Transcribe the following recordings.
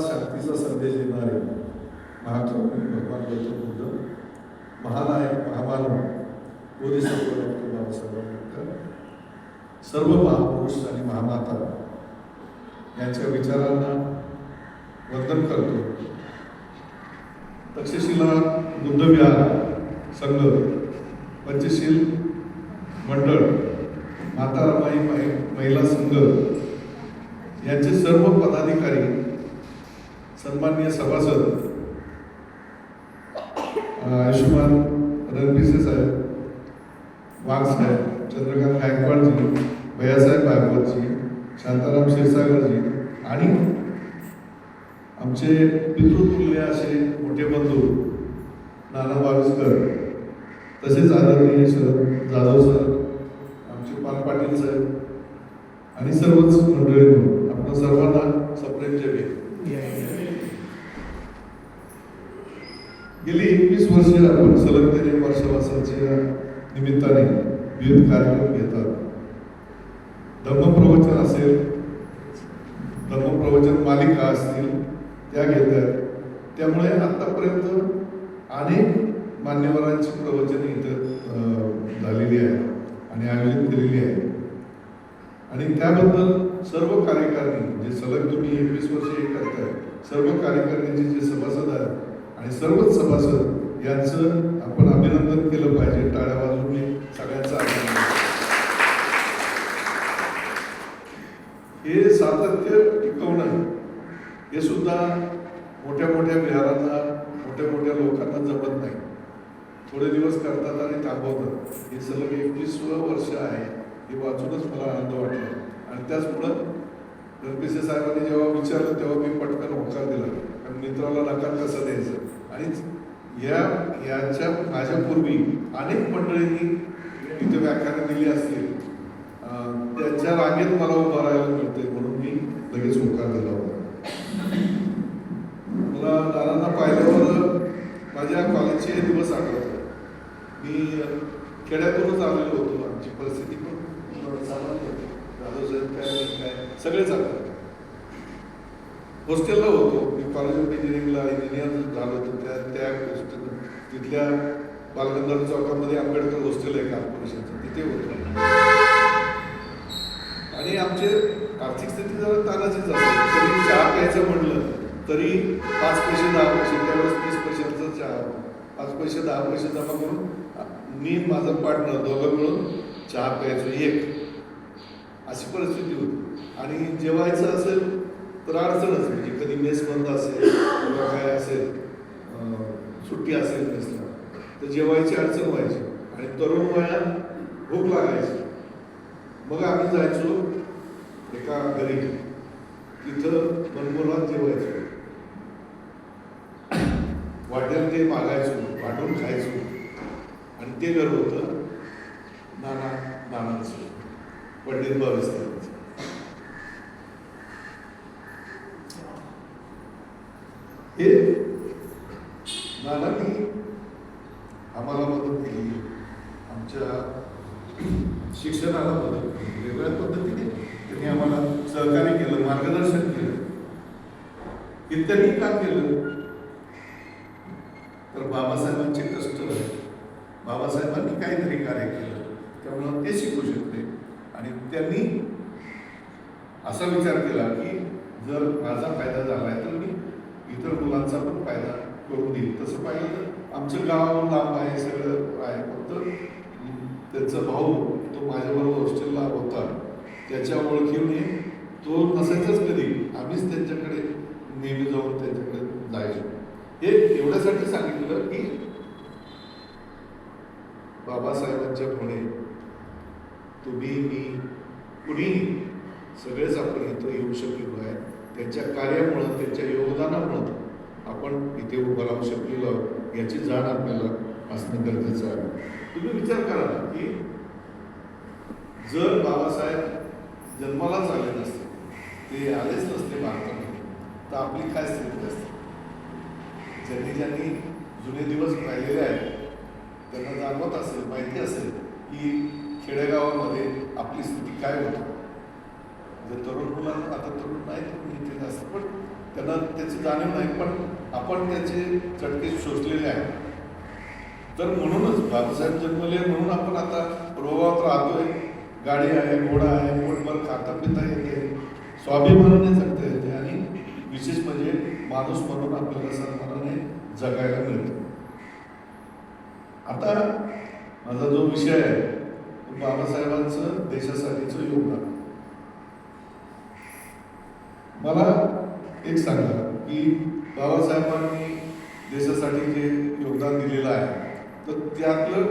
शांतीचा संदेश देणारे महाकवी भगवान गौतम बुद्ध, महानायक, महामानव, बोधिसत्व डॉक्टर बाबासाहेब आंबेडकर, सर्व महापुरुष आणि महामाता यांच्या विचारांना वंदन करतो. तक्षशिला बुद्धविहार संघ, पंचशील मंडळ, माता रमाई महिला संघ यांचे सर्व पदाधिकारी, सन्माननीय सभासद आयुष्मान रणपिसे साहेब, वाघ साहेब, चंद्रकांत गायकवाडजी, भैयासाहेब भागवतजी, शांताराम क्षीरसागरजी आणि आमचे पितृतुल्य असे मोठे बंधू नाना बाविस्कर, तसेच आदरणीय शरद जाधव सर, आमचे पाल पाटील साहेब आणि सर्वच मंडळी, आपण सर्वांना सप्रेम जय. गेली 21 वर्षे आपण सलगतेने वर्षवासाच्या निमित्ताने विविध कार्यक्रम घेतात. धम्मप्रवचन असेल, धम्मप्रवचन मालिका असतील त्या घेतात. त्यामुळे आतापर्यंत अनेक मान्यवरांची प्रवचने इथं झालेली आहेत आणि आयोजित केलेली आहे. आणि त्याबद्दल सर्व कार्यकारिणी, जे सलग तुम्ही 21 वर्षे हे करताय, सर्व कार्यकारिणीचे जे सभासद आहेत आणि सर्वच सभासद यांचं आपण अभिनंदन केलं पाहिजे. टाळ्या वाजवून सगळ्यांचं अभिनंदन. हे सातत्य टिकवणं हे सुद्धा मोठ्या मोठ्या विहारांना, मोठ्या मोठ्या लोकांना जमत नाही. थोडे दिवस करतात आणि थांबवतात. हे सलग 21 वर्ष आहे. हे वाचूनच मला आनंद वाटला. आणि त्याचमुळं रणपिसे साहेबांनी जेव्हा विचारलं तेव्हा मी पटकन होकार दिला, कारण मित्राला नकार कसं द्यायचं. आणि याच्या माझ्यापूर्वी अनेक मंडळींनी इथे व्याख्यानं दिली असतील, त्यांच्या रांगेत मला उभं राहायला मिळते म्हणून मी लगेच होकार दिला होता. मला नानांना पाहिल्यावर माझ्या कॉलेजचे दिवस आठवतात. मी खेड्यातूनच आलेलो होतो. आमची परिस्थिती पण सामान्य होती. जाधव साहेब काय सगळे चालतात. हॉस्टेलला होतो मी. कॉलेज ऑफ इंजिनिअरिंगला इंजिनियर झालो होतो. त्या तिथल्या बालगंधर्व चौकामध्ये आंबेडकर हॉस्टेल आहे कॉर्पोरेशनचं, तिथे होतो. आणि आमचे आर्थिक स्थिती जरा तानाचीच असते. कधी चहा प्यायचं म्हटलं तरी 5 पैसे 10 पैसे, त्यावेळेस 30 पैशांचा चहा, 5 पैसे 10 पैसे जमा करून मी माझा पार्टनर दोघं मिळून चहा प्यायचो एक, अशी परिस्थिती होती. आणि जेवायचं असेल तर अडचणच, म्हणजे कधी मेस बंद असेल किंवा काय असेल, सुट्टी असेल मेसला, तर जेवायची अडचण व्हायची. आणि तरुण वयात भूक लागायची. मग आम्ही जायचो एका घरी, तिथं मनमुराद जेवायचो, वाटेल ते मागायचो, वाटून खायचो. आणि ते घर होतं नानांचं, पंडित बाविस्करांचं. हे नानांनी आम्हाला मदत केली, आमच्या शिक्षणाला मदत केली, वेगळ्या पद्धतीने त्यांनी आम्हाला सहकार्य केलं, मार्गदर्शन केलं. इत्यादी काम केलं तर बाबासाहेबांचे कष्ट, बाबासाहेबांनी काहीतरी कार्य केलं, त्यामुळं ते शिकू शकते. आणि त्यांनी असा विचार केला की जर माझा फायदा झाला आहे तर मी इतर मुलांचा पण फायदा करून देईल. तसं पाहिलं तर आमचं गाव लांब आहे, सगळं आहे. फक्त त्यांचा भाऊ तो माझ्याबरोबर हॉस्टेलला होता, त्याच्या ओळखीने तो नसायचाच कधी. आम्हीच त्यांच्याकडे नेहमी जाऊन त्यांच्याकडे जायचो. हे एवढ्यासाठी सांगितलं की बाबासाहेबांच्या पुढे तुम्ही, मी, कुणीही, सगळेच आपण इथं येऊ शकलेलो आहे. त्यांच्या कार्यामुळं, त्यांच्या योगदानामुळं आपण इथे उभं राहू शकलेलो याची जाण आपल्याला असणं गरजेचं आहे. तुम्ही विचार करा की जर बाबासाहेब जन्मालाच आले नसते, ते आलेच नसते भारतामध्ये, तर आपली काय स्थिती असते. ज्यांनी जुने दिवस पाहिलेले आहेत त्यांना जाणवत असेल, माहिती असेल की खेडेगावामध्ये आपली स्थिती काय होती. जर तरुण मुलांना, आता तरुण नाही तर इथे जास्त, पण त्यांना त्याची जाणीव नाही, पण आपण त्याचे चटके शोषलेले आहेत. तर म्हणूनच बाबासाहेब जन्मले म्हणून आपण आता रोगात राहतोय, गाडी आहे, घोडा आहे, पोटभर खाता पिता येते, स्वाभिमानाने जगता येते आणि विशेष म्हणजे माणूस म्हणून आपल्याला सन्मानाने जगायला मिळतं. आता माझा जो विषय आहे तो बाबासाहेबांचं देशासाठीचं योगदान. मला एक सांगा की बाबासाहेबांनी देशासाठी जे योगदान दिलेलं आहे तर त्यातलं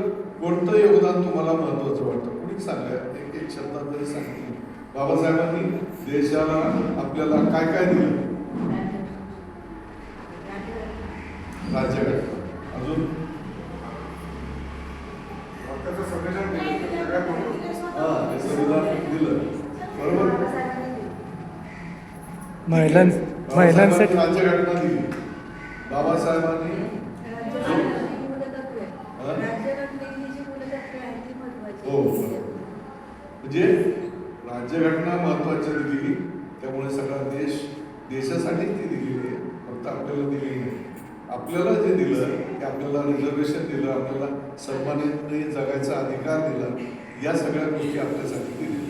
कोणतं योगदान तुम्हाला महत्वाचं वाटतं? कोणी सांगा, एक एक शब्दात तरी सांगितलं. बाबासाहेबांनी देशाला आपल्याला काय काय दिलं? राज्यघटना, अजून हे संविधान दिलं, बरोबर. महिलांसाठी राज्यघटना दिली बाबासाहेबांनी. हो, म्हणजे राज्यघटना महत्वाची दिली, त्यामुळे सगळा देशासाठीच ती दिलेली आहे, फक्त आपल्याला दिलेली नाही. आपल्याला जे दिलं ते आपल्याला रिझर्वेशन दिलं, आपल्याला सन्मानाने जगायचा अधिकार दिला, या सगळ्या गोष्टी आपल्यासाठी दिल्या.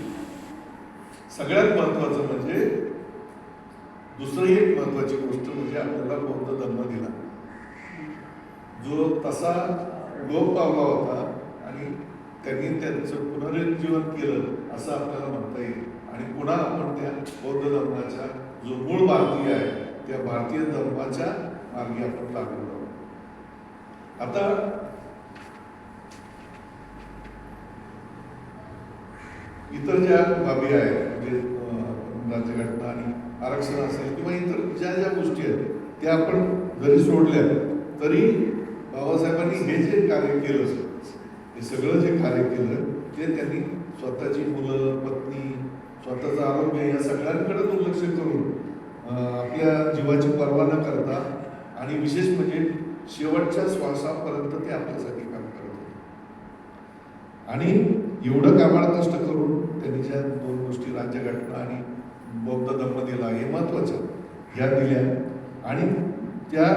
सगळ्यात महत्वाचं म्हणजे दुसरी एक महत्वाची गोष्ट म्हणजे आपल्याला बौद्ध धर्म दिला, जो तसा लोप पावला होता आणि त्यांनी त्यांचं पुनरुज्जीवन केलं असं आपल्याला म्हणता येईल. आणि पुन्हा आपण त्या बौद्ध धर्माच्या जो मूळ भारतीय आहे त्या भारतीय धर्माच्या मार्गी आपण लागलो आहोत. आता इतर ज्या बाबी आहेत म्हणजे राज्यघटना आणि आरक्षण असेल किंवा इतर ज्या ज्या गोष्टी आहेत त्या आपण जरी सोडल्या तरी बाबासाहेबांनी हे जे कार्य केलं, हे सगळं जे कार्य केलं ते त्यांनी स्वतःची मुलं, पत्नी, स्वतःचं आरोग्य या सगळ्यांकडे दुर्लक्ष करून आपल्या जीवाची पर्वा न करता आणि विशेष म्हणजे शेवटच्या श्वासापर्यंत ते आपल्यासाठी काम करत होते. आणि एवढं कामाला कष्ट करून त्यांनी ज्या दोन गोष्टी राज्यघटना आणि बौद्ध धर्म दिला हे महत्वाच्या ह्या दिल्या आणि त्या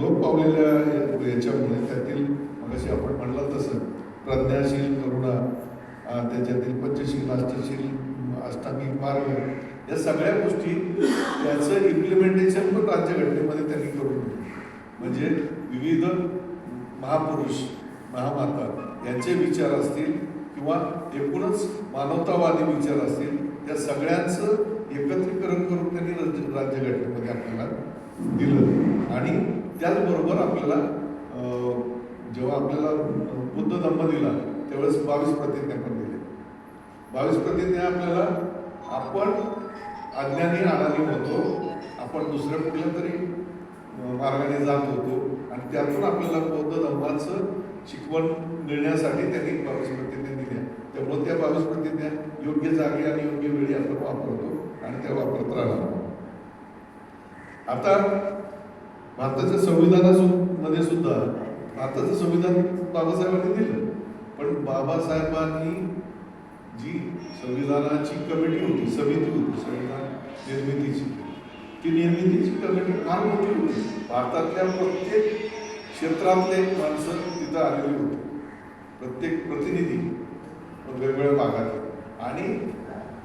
लोक पावलेल्या याच्यामुळे त्यातील मगाशी आपण म्हणलं तसं प्रज्ञाशील, करुणा, त्याच्यातील पंचशील, अष्टशील, अष्टांगिक मार्ग या सगळ्या गोष्टी त्याचं इम्प्लिमेंटेशन पण राज्यघटनेमध्ये त्यांनी करून म्हणजे विविध महापुरुष, महामाता यांचे विचार असतील किंवा एकूणच मानवतावादी विचार असतील त्या सगळ्यांचं एकत्रीकरण करून त्यांनी राज्यघटनेमध्ये आपल्याला दिलं. आणि त्याचबरोबर आपल्याला जेव्हा आपल्याला बुद्ध धम्म दिला त्यावेळेस 22 प्रतिज्ञा पण दिल्या. 22 प्रतिज्ञा आपल्याला आपण अज्ञानी अडाणी होतो, आपण दुसऱ्या कुठल्या तरी मार्गाने जात होतो आणि त्यातून आपल्याला बौद्ध धर्माचं शिकवण मिळण्यासाठी त्यांनी 22 प्रतिज्ञा दिल्या. त्यामुळे त्या 22 प्रतिज्ञा योग्य जागी आणि योग्य वेळी आपण वापरतो आणि त्या वापरत राहणार. आता भारताच्या संविधानामध्ये सुद्धा भारताचं संविधान बाबासाहेबांनी दिलं, पण बाबासाहेबांनी जी संविधानाची कमिटी होती, समिती होती संविधान निर्मितीची, ती निर्मितीची कमिटी फार मोठी होती. भारतातल्या प्रत्येक क्षेत्रातले माणसं तिथं आलेली होती, प्रत्येक प्रतिनिधी वेगवेगळ्या भागात. आणि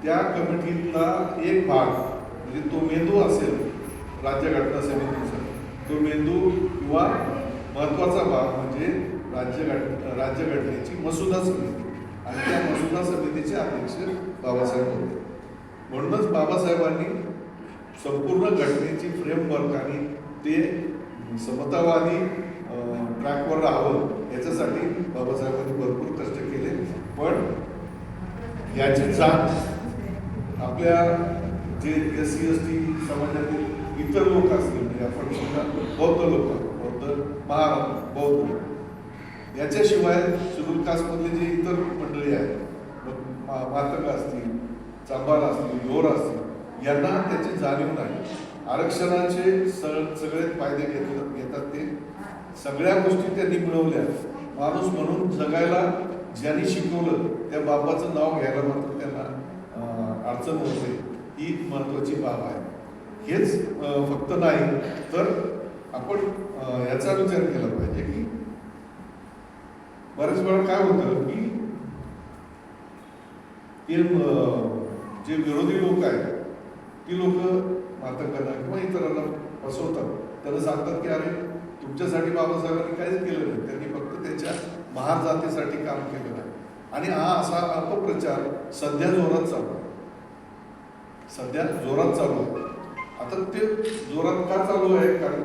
त्या कमिटीतला एक भाग म्हणजे तो मेंदू असेल राज्यघटना समितीचा, तो मेंदू किंवा महत्वाचा भाग म्हणजे राज्यघटनेची मसुदा समिती आणि त्या मसुदा समितीचे अध्यक्ष बाबासाहेब होते. म्हणूनच बाबासाहेबांनी संपूर्ण घटनेची फ्रेमवर्क आणि ते समतावादी ट्रॅकवर राहावं याच्यासाठी बाबासाहेबांनी भरपूर कष्ट केले. पण याची जाण आपल्या जे SC ST समाजातील इतर लोक असतील म्हणजे आपण समजा बौद्ध लोक, बौद्ध महाराज, बौद्ध याच्याशिवाय शेड्यूल कास्टमधले जे इतर मंडळी आहेत, मातक असतील, चांभार असतील, लोर असतील, यांना त्याची जाणीव नाही. आरक्षणाचे सगळे फायदे घेतात ते सगळ्या गोष्टी त्यांनी मिळवल्या. माणूस म्हणून जगायला ज्यांनी शिकवलं त्या बापाचं नाव घ्यायला मात्र त्यांना अडचण होते. ही महत्वाची बाब आहे. हेच फक्त नाही तर आपण याचा विचार केला पाहिजे की बऱ्याच वेळा काय होतं की जे विरोधी लोक आहेत ती लोक मातंगांना किंवा इतरांना फसवतात. त्यांना सांगतात की अरे तुमच्यासाठी बाबासाहेबांनी काहीच केलं नाही, त्यांनी फक्त त्यांच्या महार जातीसाठी काम केलं नाही. आणि हा असा अपप्रचार सध्या जोरात चालू आहे. सध्या जोरात चालू आहे. आता ते जोरात का चालू आहे? कारण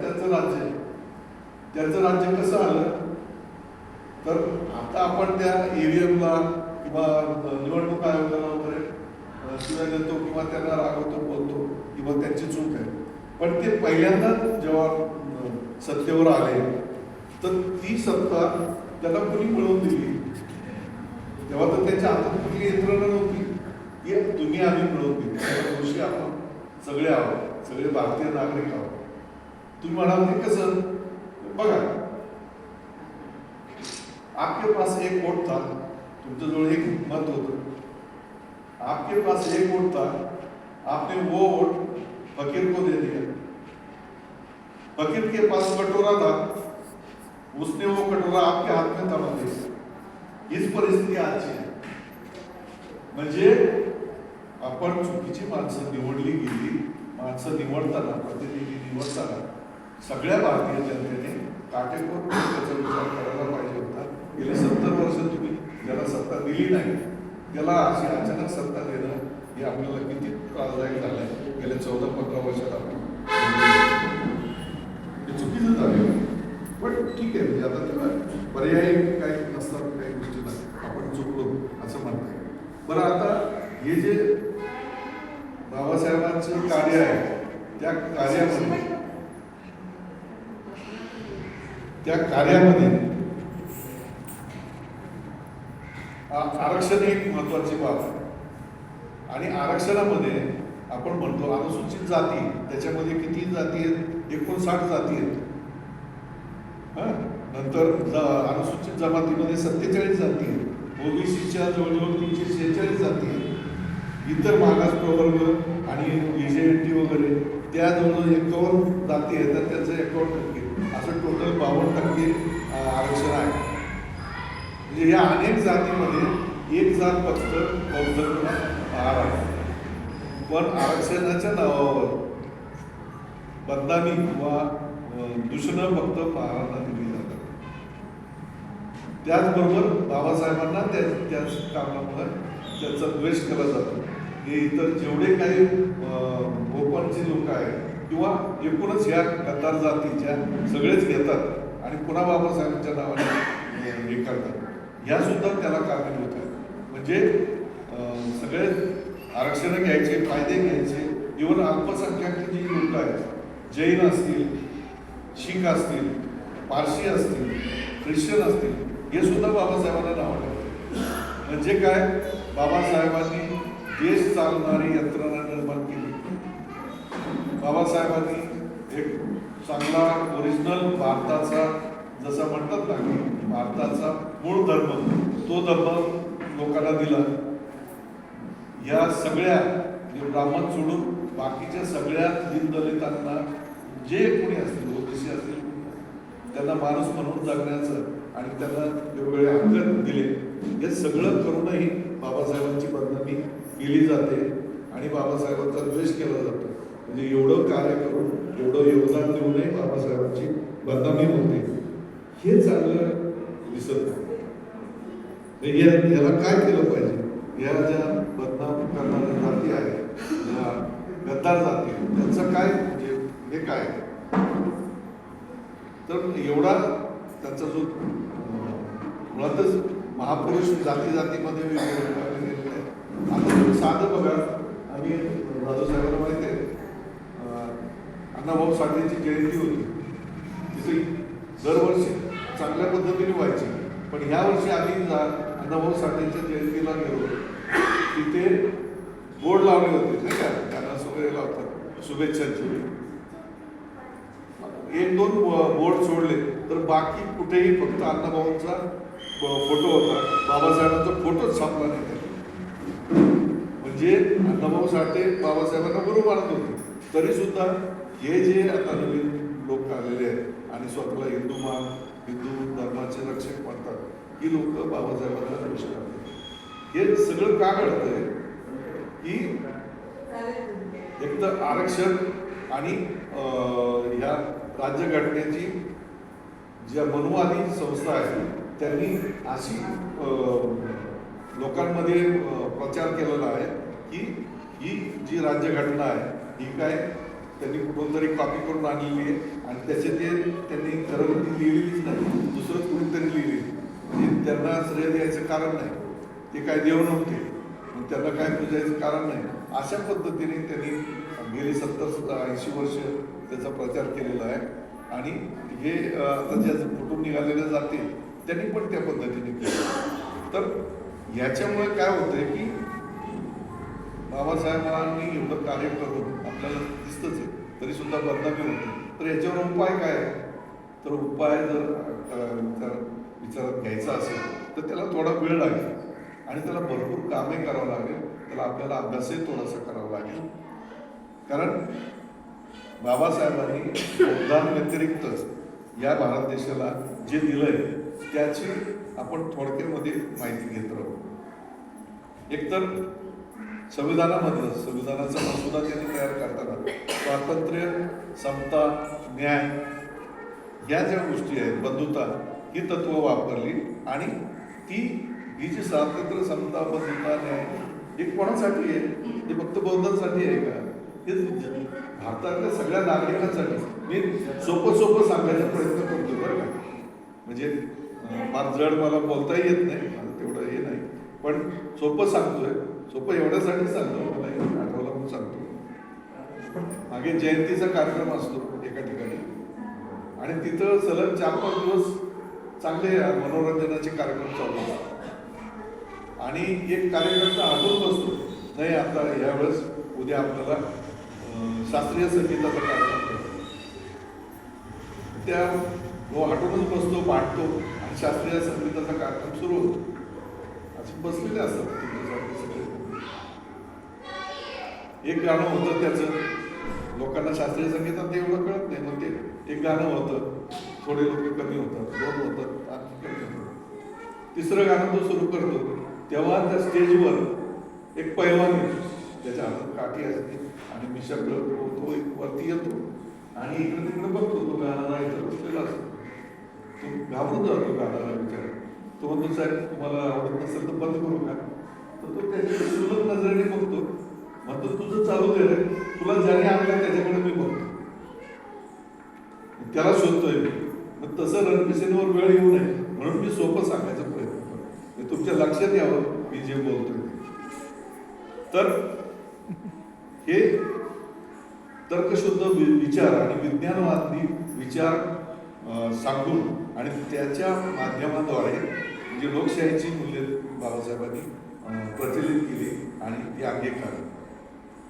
त्यांचं राज्य कसं आलं तर आता आपण त्या ईव्हीएमला किंवा निवडणूक आयोगाला वगैरे शिवाय देतो किंवा त्यांना रागवतो, बोलतो किंवा त्यांची चूक आहे. पण ते पहिल्यांदा जेव्हा सत्तेवर आले तर ती सत्ता त्यांना कुणी मिळवून दिली. तेव्हा तर त्यांच्या हातात कुठली यंत्रणा नव्हती. ही तुम्ही आम्ही मिळवून दिली. त्या दिवशी आपण सगळे आहोत, सगळे भारतीय नागरिक आहोत. तुम्ही म्हणाल ते कसं? बघा, आपके पास एक वोट था, तुमच्याजवळ एक मत होतं. आपके पास एक वोट था, आपने वो वोट फकीर को दे दिया. फकीर के पास कटोरा था, उसने वो कटोरा आपके हाथ में थमा दिया. हीच परिस्थिती आजची आहे. म्हणजे आपण चुकीची माणसं निवडली गेली. माणसं निवडताना, प्रतिनिधी निवडताना सगळ्या भारतीय जनतेने काटेकोर त्याचा विचार करायला पाहिजे होता. गेली 70 वर्ष तुम्ही ज्याला सत्ता दिली नाही त्याला अशी अचानक सत्ता देणं हे आपल्याला किती त्रासदायक झालंय. गेल्या 14-15 वर्षात आपण हे चुकीचं झालं. पण ठीक आहे, म्हणजे आता त्याला पर्याय काही नसतात, काही गोष्टी नाही. आपण चुकलो असं म्हणताय. बरं, आता हे जे बाबासाहेबांचं कार्य आहे त्या कार्यामध्ये आरक्षण एक महत्वाची बाब आहे. आणि आरक्षणामध्ये आपण म्हणतो अनुसूचित जाती, त्याच्यामध्ये किती जाती आहेत? 59 जाती आहेत. नंतर अनुसूचित जमातीमध्ये 47 जाती आहेत. ओबीसीच्या जवळजवळ 346 जाती आहेत. इतर मागास प्रवर्ग आणि EJT वगैरे त्या जवळजवळ 51 जाती आहेत. तर त्याचं 51% असं टोटल 52% आरक्षण आहे. म्हणजे या अनेक जातीमध्ये एक जात फक्त बौद्ध किंवा महार आहे. पण आरक्षणाच्या नावावर बदनामी किंवा दूषणं फक्त महारांना दिली जातात. त्याचबरोबर बाबासाहेबांना त्याच कारणामुळे त्याचा द्वेष केला जातो. हे इतर जेवढे काही ओपनचे लोक आहेत किंवा एकूणच ह्या गद्दार जातीच्या सगळेच घेतात आणि पुन्हा बाबासाहेबांच्या नावाने हे करतात. ह्या सुद्धा त्याला कारणीभूत आहे. म्हणजे सगळे आरक्षण घ्यायचे, फायदे घ्यायचे. इव्हन अल्पसंख्याक जी लोक आहेत, जैन असतील, शीख असतील, पारशी असतील, ख्रिश्चन असतील, हे सुद्धा बाबासाहेबांना नाव ठेवतात. म्हणजे काय? बाबासाहेबांनी देश चालणारी यंत्रणा निर्माण केली. बाबासाहेबांनी एक चांगला ओरिजिनल भारताचा, जसं म्हणतात ना की भारताचा मूळ धर्म, तो धर्म लोकांना दिला. या सगळ्या ब्राह्मण सोडून बाकीच्या सगळ्या दलितांना, जे कोणी असतील, ओबीसी असतील, त्यांना माणूस म्हणून जगण्याचं आणि त्यांना वेगवेगळे हक्क दिले. हे सगळं करूनही बाबासाहेबांची बदनामी केली जाते आणि बाबासाहेबांचा द्वेष केला जातो. म्हणजे एवढं कार्य करून, एवढं योगदान देऊनही बाबासाहेबांची बदनामी होते. हे चांगलं दिसत नाही. याला काय केलं पाहिजे? या ज्या बदनाम करणाऱ्या जाती आहेत, ज्या गद्दार जाती, त्यांचं काय, म्हणजे हे काय? तर एवढा त्यांचा जो मुळातच महापुरुष जातीमध्ये वेगवेगळे गेलेले आहे. आता तुम्ही साधं बघा, आम्ही राजूसाहेबांना माहिती आहे, अण्णाभाऊ साठेंची जयंती होती. तिथे दरवर्षी चांगल्या पद्धतीने व्हायची. पण ह्या वर्षी आम्ही अण्णाभाऊ साठेंच्या जयंतीला गेलो. तिथे बोर्ड लावले होते, नाही का, त्यांना वगैरे लावतात शुभेच्छांची. 1-2 बोर्ड सोडले तर बाकी कुठेही फक्त अण्णाभाऊंचा फोटो होता. बाबासाहेबांचा फोटोच छापला नाही. म्हणजे अण्णाभाऊ साठे बाबासाहेबांना गुरु मानत होते. तरी सुद्धा हे जे आता नवीन लोक आलेले आहेत आणि स्वतःला हिंदू धर्माचे रक्षक म्हणतात, ही लोक बाबासाहेबांना दोष करतात. हे सगळं का घडतंय की एक तर आरक्षण आणि ह्या राज्यघटनेची ज्या मनुवादी संस्था आहे त्यांनी अशी लोकांमध्ये प्रचार केलेला आहे की ही जी राज्यघटना आहे ही काय त्यांनी कुठून तरी कॉपी करून आणलेली आहे आणि त्याचे ते त्यांनी खरं ती लिहिलेलीच नाही, दुसरंच कुणीतरी लिहिली. म्हणजे त्यांना श्रेय द्यायचं कारण नाही, ते काय देव नव्हते, मग त्यांना काय पूजायचं कारण नाही. अशा पद्धतीने त्यांनी गेली 70-80 वर्ष त्याचा प्रचार केलेला आहे. आणि हे आता ज्या कुठून निघालेले जातील त्यांनी पण त्या पद्धतीने केलं. तर याच्यामुळे काय होतंय की बाबासाहेबांनी एवढं कार्य करून आपल्याला दिसतच आहे तरी सुद्धा बदनामी होते. तर याच्यावर उपाय काय आहे? तर उपाय जर विचारात घ्यायचा असेल तर त्याला थोडा वेळ लागेल आणि त्याला भरपूर कामे करावं लागेल, त्याला आपल्याला अभ्यासही थोडासा करावा लागेल. कारण बाबासाहेबांनी योगदान व्यतिरिक्त या भारत देशाला जे दिलंय त्याची आपण थोडक्यामध्ये माहिती घेत राहू. एकतर संविधानाचा मसुदा त्यांनी तयार करताना स्वातंत्र्य, समता, न्याय या ज्या गोष्टी आहेत, बंधुता, ही तत्व वापरली. आणि ही जी स्वातंत्र्य, समता, बंधुता, न्याय हे कोणासाठी आहे? हे फक्त बौद्धांसाठी आहे का? हे भारतातल्या सगळ्या नागरिकांसाठी. मी सोपं सांगायचा प्रयत्न करतो बरं का. म्हणजे फार जड मला बोलताही येत नाही, मला तेवढं हे नाही, पण सोपं सांगतोय. सोपं एवढ्यासाठी सांगतो, मला आठवलं म्हणून सांगतो. मागे जयंतीचा कार्यक्रम असतो एका ठिकाणी आणि तिथं सलग 4-5 दिवस चांगले मनोरंजनाचे कार्यक्रम चालू असतात. आणि एक कार्यकर्ता हटून बसतो, नाही आता यावेळेस उद्या आपल्याला शास्त्रीय संगीताचा कार्यक्रम करतो. त्या हटूनच बसतो, भांडतो आणि शास्त्रीय संगीताचा कार्यक्रम सुरू होतो. असे बसलेले असतात सगळे. एक गाणं होतं त्याचं, लोकांना शास्त्रीय संगीतात ते एवढं कळत नाही, मग ते एक गाणं होतं, थोडे लोक कमी होतात, 2 होतात, आणखी कमी होतात. तिसरं गाणं तो सुरू करतो तेव्हा त्या स्टेजवर एक पैलवान येतो, त्याच्या हातात काठी असते आणि मिशक तो एक वरती येतो आणि इकडे तिकडे बघतो. तो गाणारा इथं बसलेला असतो, तो घाबरून जातो गाणारा विचार. तो म्हणतो, साहेब तुम्हाला आवडत नसेल तर बंद करू का? तर तो त्याच्या सुलभ नजरेने बघतो, म्हणतो तुझं चालू दे रे, तुला ज्याने आणलं त्याच्याकडे मी बघतो, त्याला शोधतोय मी. मग तसं रणपिसेवर वेळ येऊ नये म्हणून मी सोपं सांगायचा प्रयत्न करतो, तुमच्या लक्षात यावं मी जे बोलतोय. तर हे तर्कशुद्ध विचार आणि विज्ञानवादी विचार सांगून आणि त्याच्या माध्यमाद्वारे म्हणजे लोकशाहीची मूल्य बाबासाहेबांनी प्रचलित केली आणि ती अंगीकारली.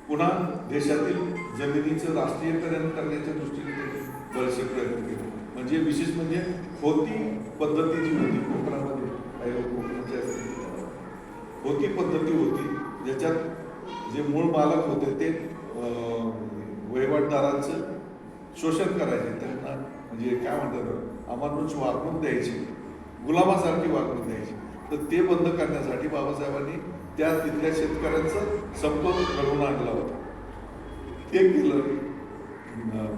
पुन्हा देशातील जमिनीचं राष्ट्रीयकरण करण्याच्या दृष्टीने त्यांनी बरेचसे प्रयत्न केले. म्हणजे विशेष म्हणजे होती पद्धती जी होती कोकणामध्ये, काही लोक कोकणाचे असतील, होती पद्धती होती ज्याच्यात जे मूळ मालक होते ते वहिवाटदारांचं शोषण करायचे, त्यांना म्हणजे काय म्हणतात अमानुष वागणूक द्यायची, गुलामासारखी वागणूक द्यायची. तर ते बंद करण्यासाठी बाबासाहेबांनी त्या तिथल्या शेतकऱ्यांचं संप घडवून आणला होता. ते केलं.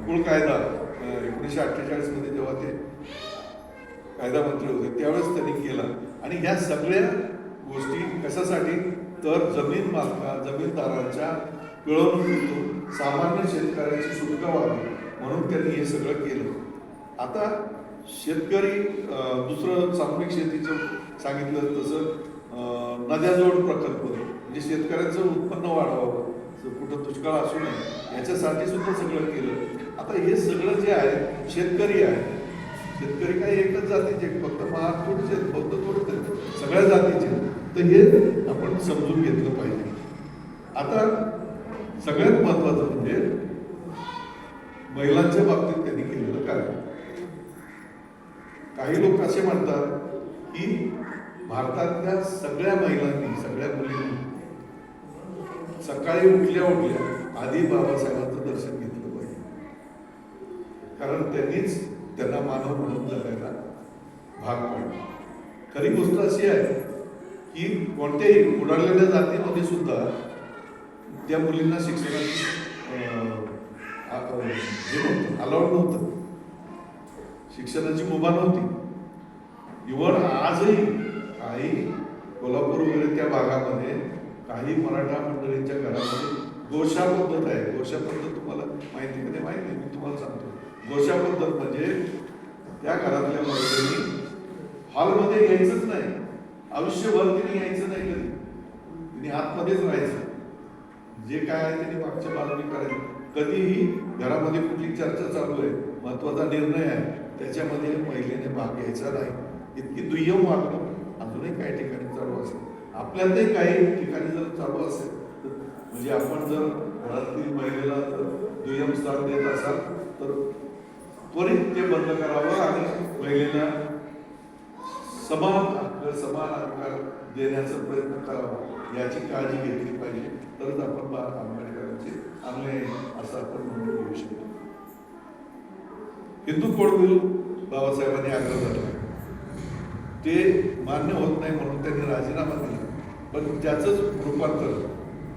कुळ कायदा 1948 मध्ये जेव्हा ते कायदा मंत्री होते त्यावेळेस त्यांनी केला. आणि ह्या सगळ्या गोष्टी कशासाठी? तर जमीनदारांच्या पिळवणुकीतून सामान्य शेतकऱ्याची सुटका व्हावी म्हणून त्यांनी हे सगळं केलं. आता शेतकरी दुसरं सामूहिक शेतीचं सांगितलं तसं नद्याजोड प्रकल्प म्हणजे शेतकऱ्यांचं उत्पन्न वाढवावं, कुठं दुष्काळ असू नये याच्यासाठी सुद्धा सगळं केलं. आता हे सगळं जे आहे शेतकरी आहे, शेतकरी काही एकच जातीचे, फक्त महार थोडेच आहेत, बौद्ध थोडेच आहेत, सगळ्या जातीचे. तर हे आपण समजून घेतलं पाहिजे. आता सगळ्यात महत्वाचं म्हणजे महिलांच्या बाबतीत त्यांनी केलेलं कार्य. काही लोक असे म्हणतात की भारतातल्या सगळ्या महिलांनी, सगळ्या मुलींनी सकाळी उठल्या आधी बाबासाहेबांचं देवाचं दर्शन घेतलं पाहिजे, कारण त्यांनीच त्यांना मानव म्हणून जगायला भाग पाडला. खरी गोष्ट अशी आहे की कोणत्याही उडालेल्या जातीमध्ये सुद्धा त्या मुलींना शिक्षणाची हे नव्हतं, अलाउड नव्हतं, शिक्षणाची मुभा नव्हती. इव्हन आजही काही कोल्हापूर वगैरे त्या भागामध्ये काही मराठा मंडळींच्या घरामध्ये गोशा पद्धत आहे. गोशा पद्धत तुम्हाला माहिती नाही, मी तुम्हाला सांगतो. गोशा पद्धत म्हणजे त्या घरातल्या महिलांनी हॉलमध्ये यायचंच नाही, आयुष्यभर तिने यायचं नाही, कधी तिने आतमध्येच राहायचं, जे काय आहे त्यांनी मागच्या बाजूने करायचं. कधीही घरामध्ये कुठली चर्चा चालू आहे, महत्वाचा निर्णय आहे, त्याच्यामध्ये महिलेने भाग घ्यायचा नाही. इतकी दुय्यम वागणूक अजूनही काही ठिकाणी चालू असेल, आपल्यातही काही ठिकाणी जर चालू असेल म्हणजे आपण जर घरातील महिलेला जर दुय्यम स्थान देत असाल तर त्वरित ते बंद करावं आणि महिलेला समान हक्क, समान अधिकार देण्याचा प्रयत्न करावा, याची काळजी घेतली पाहिजे. तरच आपण आंबेडकरांचे अनुयायी असं आपण म्हणून घेऊ शकतो. हिंदू कोड बिल बाबासाहेबांनी आग्रह धरला, ते मान्य होत नाही म्हणून त्यांनी राजीनामा दिला. पण त्याचंच रूपांतर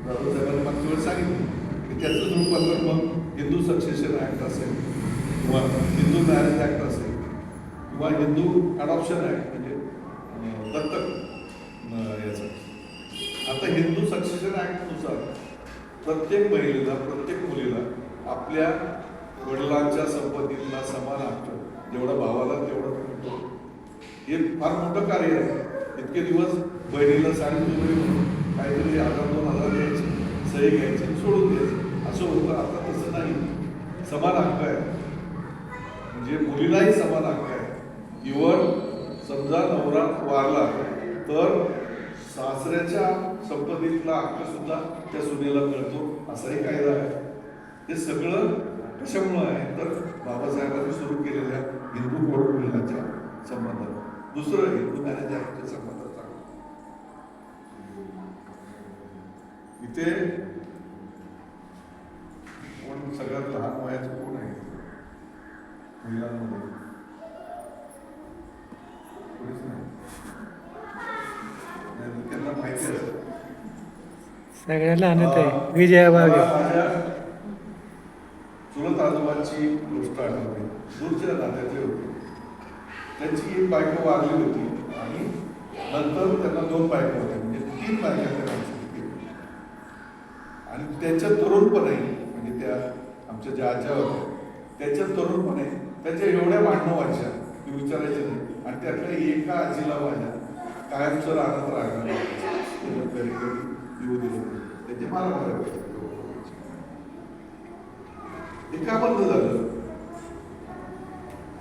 बाबासाहेबांनी मागच्या वेळेस सांगितलं की त्याचंच रूपांतर मग हिंदू सक्सेशन ऍक्ट असेल किंवा हिंदू मॅरेज ऍक्ट असेल किंवा हिंदू अडॉप्शन ऍक्ट म्हणजे दत्तक याचं. आता हिंदू सक्सेशन ऍक्ट नुसार प्रत्येक महिलेला, प्रत्येक मुलीला आपल्या वडिलांच्या संपत्तीतला समान हक्क, जेवढा भावाला तेवढा मिळतो. हे फार मोठं कार्य आहे. इतके दिवस बहिणीला साडी जुळली म्हणून काहीतरी 1000-2000 द्यायचे, सही घ्यायची, सोडून द्यायचं, असं होतं. आता तसं नाही, समान हक्क आहे, म्हणजे मुलीलाही समान हक्क आहे. इव्हन समजा नवरा वारला तर सासऱ्याच्या संपत्तीतला हक्क सुद्धा त्या सुनेला मिळतो, असाही कायदा आहे. हे सगळं कशामुळे आहे तर बाबासाहेबांनी सुरू केलेल्या हिंदू कोड बिलाच्या संबंधात. दुसरं हिंदू मॅरेज ऍक्टच्या संबंधात इथे कोण सगळ्यात लहान वयाचं कोण आहे महिलांमध्ये? कोणीच नाही. त्यांना माहिती आहे सगळ्याला आणत आहे विजया बागे. माझ्या चुलत आजोबांची गोष्ट आठवते. दूरच्या नात्यातले होते, त्यांची एक बायको वारली होती आणि नंतर त्यांना 2 बायको होत्या, म्हणजे 3 बायका त्यांना. आणि त्यांच्या तरुणपणे म्हणजे त्या आमच्या ज्या आज्या होत्या त्याच्या तरुणपणे त्यांच्या एवढ्या भांडणं व्हायच्या की विचारायचे नाही. आणि त्यातल्या एका आजीला माझ्या कायमचं राहत राहणार कधी कधी येऊ दिलं, त्याचे मला बरं. हे का बंद झालं?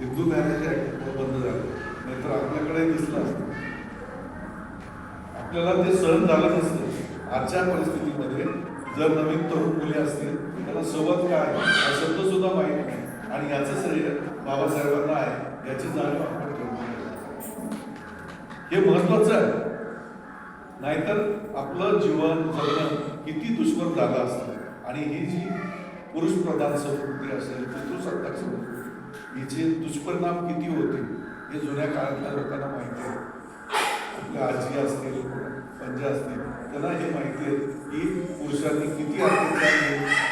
हिंदू मॅरेज ऍक्ट बंद झालं, नाहीतर आपल्याकडे दिसलं असतं. आपल्याला ते सहन झालं नसतं. आजच्या परिस्थितीमध्ये जर नवीन तरुण मुली असतील त्याला सोबत काय हा शब्द सुद्धा माहीत नाही, आणि याचं श्रेय बाबासाहेबांना आहे, याची जाणीव आपण ठेवतो. हे महत्वाचं आहे, नाहीतर आपलं जीवन जगणं किती दुष्कर झालं असतं. आणि ही जी पुरुष प्रधान संस्कृती असेल, पितृसत्ताक संस्कृती, हिचे दुष्परिणाम किती होते हे जुन्या काळातल्या लोकांना माहिती आहे. आपल्या आजी असतील, पंजा असतील, त्यांना हे माहिती आहे की पुरुषांनी किती अत्याचार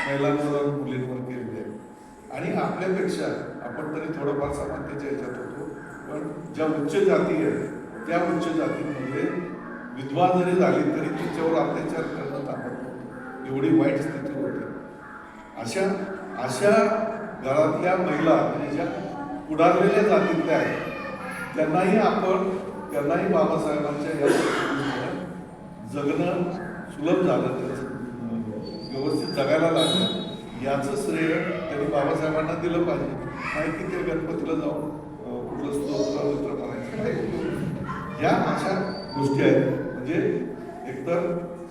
महिलांवर, मुलींवर केलेले आहे. आणि आपल्यापेक्षा आपण तरी थोडंफार समानतेच्या ह्याच्यात होतो, पण ज्या उच्च जाती आहेत त्या उच्च जातीमध्ये विधवा जरी झाली तरी तिच्यावर अत्याचार करणं थांबत नव्हतं, एवढी वाईट स्थिती होती. अशा घरातल्या महिला म्हणजे ज्या पुढारलेल्या जातीतल्या आहेत त्यांनाही बाबासाहेबांच्या या जगणं सुलभ झालं, त्याचं व्यवस्थित जगायला लागलं. याचं श्रेय त्यांनी बाबासाहेबांना दिलं पाहिजे. नाही की ते गणपतीला जाऊन कुठलं स्तोत्र म्हणायचं. या अशा गोष्टी आहेत, म्हणजे एकतर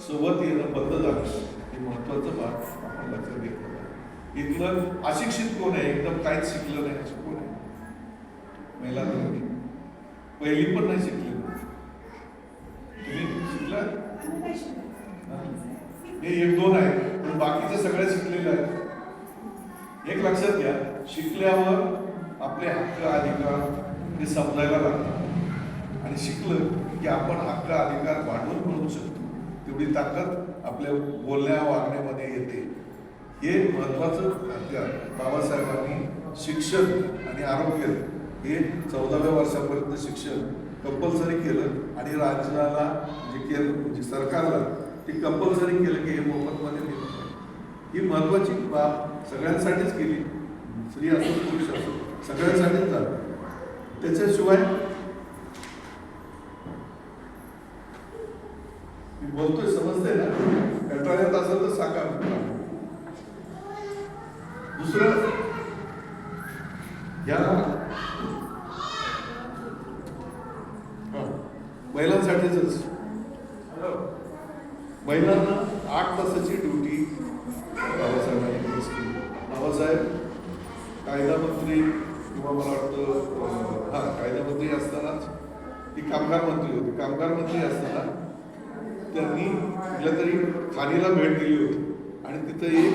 सोबत येणं बंद झालं, हे महत्वाचं बाब आपण लक्षात घेतलं पाहिजे. इथलं अशिक्षित कोण आहे, एकदम काहीच शिकलं नाही असं कोण आहे? महिला पहिली पण नाही शिकली. तुम्ही शिकला? हे 1-2 आहे, पण बाकीचे सगळे शिकलेले आहेत. एक लक्षात घ्या, शिकल्यावर आपले हक्क अधिकार हे समजायला लागतात आणि शिकलं की आपण हक्क अधिकार वाढवून मिळवू शकतो. तेवढी ताकद आपल्या बोलण्या वागण्यामध्ये येते. हे महत्वाचं हत्यार बाबासाहेबांनी शिक्षण आणि आरोग्य हे 14व्या वर्षापर्यंत शिक्षण कंपल्सरी केलं आणि राज्याला जे केलं म्हणजे सरकारला ते कंपल्सरी केलं की हे मोफतमध्ये दिलं पाहिजे. ही महत्वाची बाब सगळ्यांसाठीच केली, स्त्री असो पुरुष असो सगळ्यांसाठीच झालं. त्याच्याशिवाय मी बोलतोय समजते ना, कंटाळ्यात असेल तर सांगा. दुसरं या महिलांसाठीच महिलांना 8 तासाची ड्युटी बाबासाहेबांनी फिक्स केली. बाबासाहेब कायदा मंत्री किंवा मला वाटतं कायदा मंत्री असतानाच ती कामगार मंत्री होती. कामगार मंत्री असताना त्यांनी कुठल्या तरी खाणीला भेट दिली होती आणि तिथं एक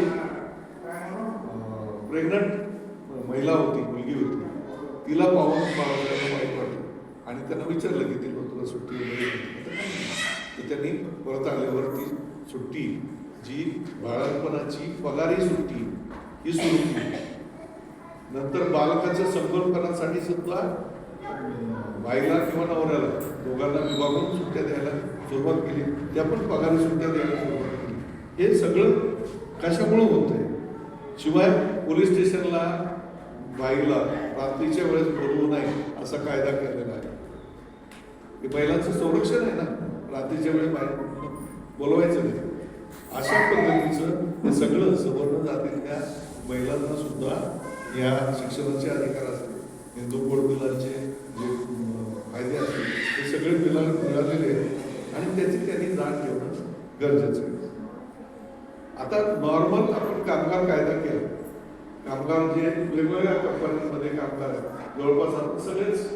प्रेग्नंट महिला होती, मुलगी होती. तिला पाहून बाबासाहेबांना वाईट वाटलं आणि त्यांना विचारलं की तिला तुला सुट्टी वगैरे तर त्यांनी परत आल्यावर ती सुट्टी जी बाळपणाची पगारी सुट्टी ही सुरू केली. नंतर बालकाच्या संगोपनासाठी सुद्धा बाईला किंवा नवऱ्याला दोघांना विभागून सुट्ट्या द्यायला सुरुवात केली. त्या पण पगारी सुट्ट्या द्यायला सुरुवात केली. हे सगळं कशामुळे होत आहे? शिवाय पोलीस स्टेशनला बाईला रात्रीच्या वेळेस बोलवू नये असा कायदा केलेला आहे. हे महिलांचं संरक्षण आहे ना, रात्रीच्या वेळेस बाहेर बोलवायचं नाही. अशा पद्धतीचं हे सगळं सवर्ण जातीतल्या महिलांना सुद्धा या शिक्षणाचे अधिकार असतील, हिंदू कोड बिलांचे जे फायदे असतील ते सगळे मिळालेले आहेत आणि त्याची त्यांनी जाण ठेवणं गरजेचं आहे. आता नॉर्मल आपण कामगार कायदा केला, कामगार जे वेगवेगळ्या कंपन्यांमध्ये कामगार आहेत, जवळपास आपण सगळेच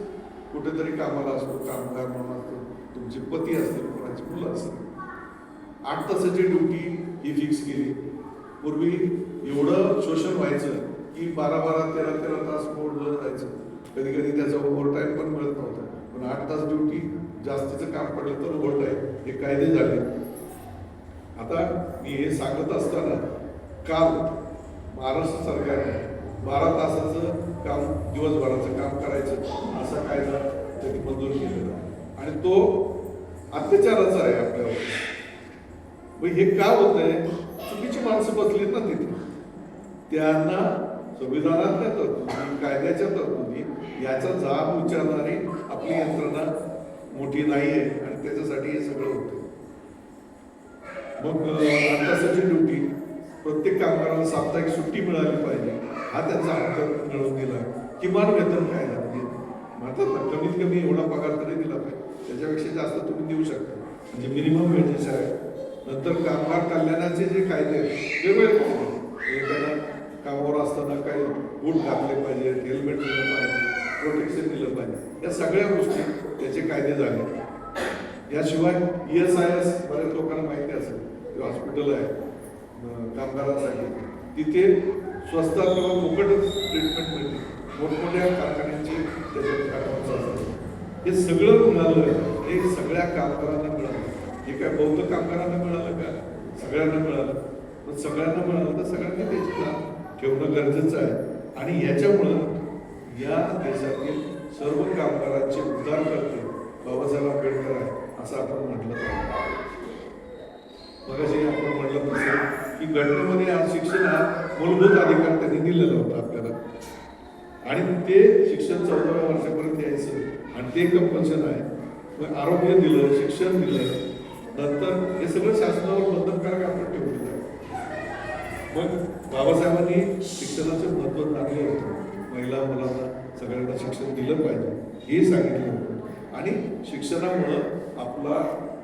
कुठेतरी कामाला असतो, कामगार म्हणून असतो, तुमचे पती असतील, कोणाची मुलं असतील. 8 तासाची ड्युटी ही फिक्स केली. पूर्वी एवढं शोषण व्हायचं की 12-12, 13-13 तास मोडलं जायचं. कधी कधी त्याचा ओव्हर टाईम पण मिळत नव्हता. पण 8 तास ड्युटी जास्तीचं काम पडलं तर ओव्हर टाईम हे कायदे झाले. आता मी हे सांगत असताना काल महाराष्ट्र सरकारने 12 तासाचं काम, दिवसभराचं काम करायचं असा कायदा त्यांनी मंजूर केलेला आणि तो अत्याचाराचा आहे आपल्यावर. हे का होत आहे? चुकीची माणसं बसलीत ना तिथे. त्यांना संविधानातल्या तरतुदी, कायद्याच्या तरतुदी याचा जाब विचारणारी आपली यंत्रणा मोठी नाही आहे आणि त्याच्यासाठी हे सगळं होतं. मग 8 तासाची ड्युटी, प्रत्येक कामगाराला साप्ताहिक सुट्टी मिळाली पाहिजे हा त्यांचा हक्क मिळवून दिला. किमान वेतन काय झालं म्हणतात ना, कमीत कमी एवढा पगार तरी दिला पाहिजे, त्याच्यापेक्षा जास्त तुम्ही देऊ शकता, म्हणजे मिनिमम वेजेस आहे. नंतर कामगार कल्याणाचे जे कायदे वेगवेगळे, एखाद्या कामावर असताना काही बूट घातले पाहिजे, हेल्मेट दिलं पाहिजे, प्रोटेक्शन दिलं पाहिजे, या सगळ्या गोष्टी त्याचे कायदे झाले. याशिवाय ESIS बऱ्याच लोकांना माहिती असेल, हॉस्पिटल आहे कामगारांसाठी, तिथे स्वस्तात किंवा फुकटच ट्रीटमेंट मिळते. मोठमोठ्या कारखान्यांची त्याच्यात अकाउंट्स असतात. हे सगळं मिळालं, हे सगळ्या कामगारांना मिळालं. हे काय बौद्ध कामगारांना मिळालं का? सगळ्यांना मिळालं. पण सगळ्यांना मिळालं तर सगळ्यांनी त्याची जाण ठेवणं गरजेचं आहे. आणि याच्यामुळं या देशातील सर्व कामगारांचे उद्धार करते बाबासाहेब आंबेडकर आहे असं आपण म्हटलं पाहिजे. मगाशी आपण म्हटलं तसं की घटनेमध्ये आज शिक्षण हा मूलभूत अधिकार त्यांनी दिलेला होता आपल्याला आणि ते शिक्षण 14व्या वर्षापर्यंत द्यायचं आणि ते कंपल्शन आहे. मग आरोग्य दिलं, शिक्षण दिलं, नंतर हे सगळं शासनावर बंधनकारक आपण ठेवलेलं आहे. मग बाबासाहेबांनी शिक्षणाचं महत्त्व जाणलं होतं. महिला मुलांना सगळ्यांना शिक्षण दिलं पाहिजे हे सांगितलं होतं आणि शिक्षणामुळं आपला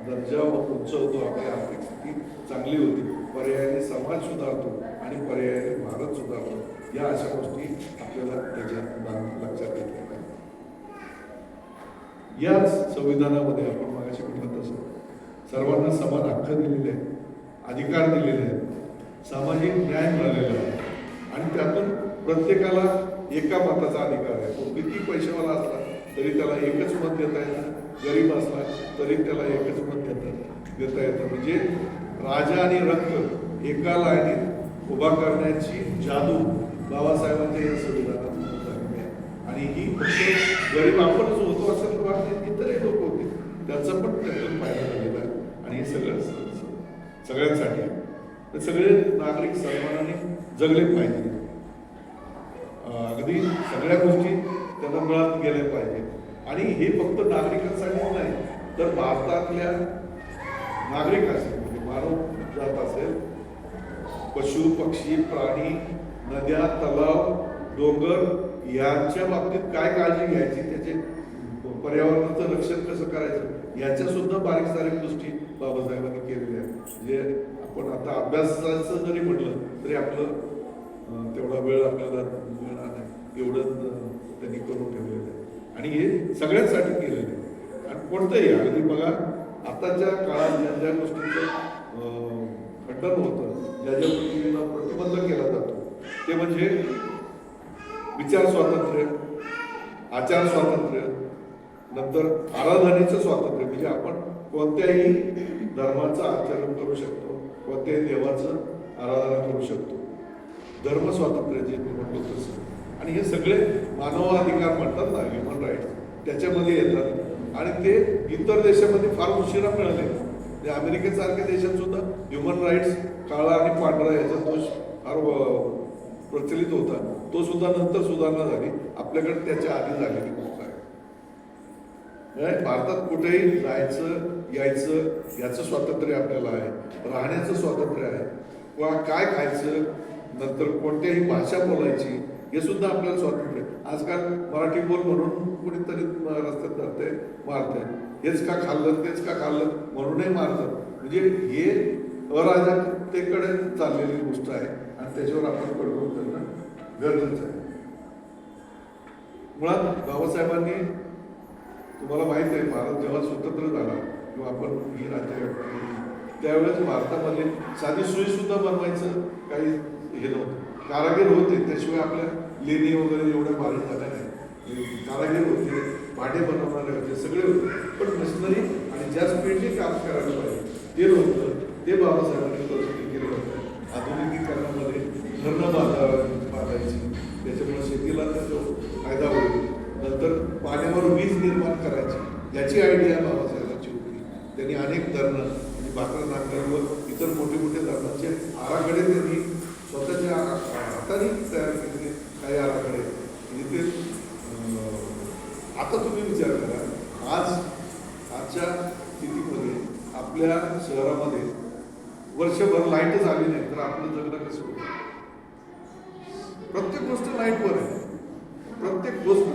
दर्जा उंच होतो, आपली आर्थिक स्थिती चांगली होती, पर्यायाने समाज सुधारतो आणि पर्यायाने भारत सुधारतो. या अशा गोष्टी आपल्याला त्याच्यात लक्षात घेतल्या पाहिजे. याच संविधानामध्ये आपण मागाशी म्हटलं तसं सर्वांना समान हक्क दिलेले आहेत, अधिकार दिलेले आहेत, सामाजिक न्याय मिळालेला आहे आणि त्यातून प्रत्येकाला एका मताचा अधिकार आहे. तो किती पैशावाला असला तरी त्याला एकच मत देता येतं, गरीब असला तरी त्याला एकच मत देता येतं. म्हणजे राजा आणि रक्त एका लाईनीत उभा करण्याची जादू बाबासाहेबांच्या या संविधानात झालेली आहे. आणि ही फक्त गरीब आपणच होतो असं वाटते, इतरही लोक होते, त्याचा पण त्यातून फायदा झालेला आहे. आणि हे सगळ्यांसाठी आहे. तर सगळे नागरिक सन्मानाने जगले पाहिजे. अगदी सगळ्या गोष्टी त्यांना मिळत गेल्या पाहिजे. आणि हे फक्त नागरिकांसाठीच नाही, तर भारतातल्या नागरिक असेल, म्हणजे मानव जात असेल, पशु पक्षी प्राणी, नद्या तलाव डोंगर यांच्या बाबतीत काय काळजी घ्यायची, त्याचे पर्यावरणाचं रक्षण कसं करायचं, याच्या सुद्धा बारीक सारीक गोष्टी बाबासाहेबांनी केलेल्या आहेत. जे आपण आता अभ्यासाचं जरी म्हटलं तरी आपलं तेवढा वेळ आपल्याला मिळणार नाही, एवढं त्यांनी करून ठेवलेलं आहे. आणि हे सगळ्यांसाठी केलेलं आहे. आणि कोणतंही अगदी बघा, आताच्या काळात ज्या ज्या गोष्टींचं खंडन होतं, ज्या ज्या गोष्टींना प्रतिबंध केला जातो, ते म्हणजे विचार स्वातंत्र्य, आचार स्वातंत्र्य, नंतर आराधनेचं स्वातंत्र्य, म्हणजे आपण कोणत्याही धर्माचं आचरण करू शकतो, कोणत्याही देवाचं आराधना करू शकतो, धर्म स्वातंत्र्य जे मी म्हणतो तसं. आणि हे सगळे मानवाधिकार म्हणतात ना, ह्युमन राईट्स, त्याच्यामध्ये येतात. आणि ते इतर देशामध्ये फार उशिरा मिळाले. म्हणजे अमेरिकेसारख्या देशात सुद्धा ह्युमन राईट्स काळा आणि पांढरा याचा दोष फार प्रचलित होता, तो सुद्धा नंतर सुधारणा झाली. आपल्याकडे त्याच्या आधी झालेली गोष्ट आहे. भारतात कुठेही जायचं यायचं याचं स्वातंत्र्य आपल्याला आहे, राहण्याचं स्वातंत्र्य आहे, किंवा काय खायचं, नंतर कोणत्याही भाषा बोलायची, हे सुद्धा आपल्याला स्वातंत्र्य. आजकाल मराठी बोल म्हणून कुणीतरी रस्त्यात जाते मारते, हेच का खाल्लं तेच का खाल्लं म्हणूनही मारतात. म्हणजे हे अराजकतेकडे चाललेली गोष्ट आहे आणि त्याच्यावर आपण कंट्रोल करणं गरजेचं आहे. मुळात बाबासाहेबांनी, तुम्हाला माहित आहे, भारत जेव्हा स्वतंत्र झाला किंवा आपण ही राज्य त्यावेळेस भारतामध्ये साधी सोयी सुद्धा बनवायचं काही हे नव्हतं. कारागीर होते, त्याशिवाय आपल्या लेणी वगैरे एवढ्या भारी झाल्या नाही. कारागीर होते, भांडे बनवणारे होते, सगळे होते, पण मशिनरी आणि ज्या स्पीडने काम करायला पाहिजे ते नव्हतं. ते बाबासाहेबांनी प्रस्तुत केलं होतं. आधुनिकीकरणामध्ये धरणं बांधायची, त्याच्यामुळे शेतीला त्याचा फायदा होईल. नंतर पाण्यावर वीज निर्माण करायची, याची आयडिया बाबासाहेबांची होती. त्यांनी अनेक धरणं म्हणजे भाकरा नागरी व इतर मोठे मोठे धरणांचे आराखडे त्यांनी स्वतःच्या हाताने तयार केलेले काही आराखडे. म्हणजे ते आता तुम्ही विचार करा, आजच्या स्थितीमध्ये आपल्या शहरामध्ये वर्षभर लाईटच आली नाही तर आपलं जगणं कसं होतं. प्रत्येक गोष्ट लाईटवर आहे, प्रत्येक गोष्ट.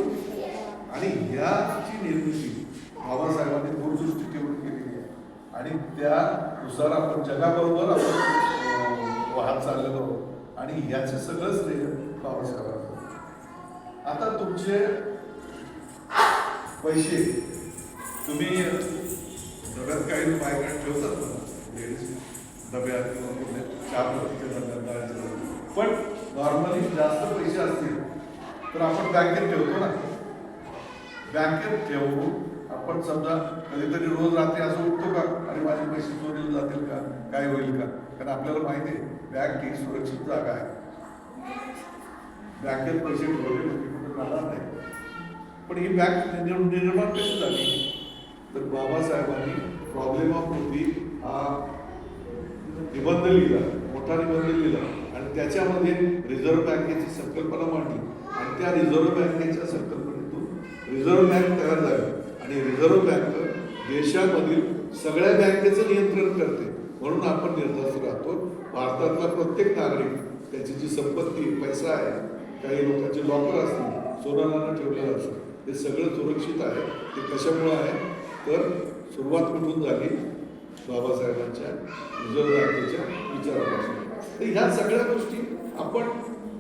आणि ह्याची निर्मिती बाबासाहेबांनी दूरदृष्टी ठेवून केलेली आहे. आणि त्यानुसार आपण जगाबरोबर आपण वाहत चाललेलो आहोत. आणि ह्याचं सगळं श्रेय बाबासाहेबांना. आता तुमचे पैसे तुम्ही डब्यात काही बायकांना ठेवतात ना, लेडीज डब्यात किंवा कुठल्या चहा पत्तीच्या डब्यात जायचं, पण नॉर्मली जास्त पैसे असतील तर आपण बँकेत ठेवतो ना. बँकेत ठेवून आपण समजा कधीतरी रोज रात्री असं उठतो का, आणि माझे पैसे चोरीला जातील का, काय होईल का, कारण आपल्याला माहिती आहे बँक ही सुरक्षित जागा आहे. बँकेत पैसे ठेवले कुठे राहणार नाही. पण ही बँक निर्माण कशी झाली, तर बाबासाहेबांनी प्रॉब्लेम ऑफ रुपी हा निबंध लिहिला, मोठा निबंध लिहिला, आणि त्याच्यामध्ये रिझर्व्ह बँकेची संकल्पना मांडली. आणि त्या रिझर्व्ह बँकेच्या संकल्पनेतून रिझर्व्ह बँक तयार झाली. आणि रिझर्व्ह बँक देशामधील सगळ्या बँकेचं नियंत्रण करते. म्हणून आपण निर्धास्त राहतो. भारतातला प्रत्येक नागरिक त्याची जी संपत्ती पैसा आहे, काही लोकांचे लॉकर असतील, सोनारानं ठेवलेलं असतं, ते सगळं सुरक्षित आहे. ते कशामुळं आहे, तर सुरुवात कुठून झाली, बाबासाहेबांच्या रिझर्व्ह बँकेच्या विचारापासून. तर ह्या सगळ्या गोष्टी आपण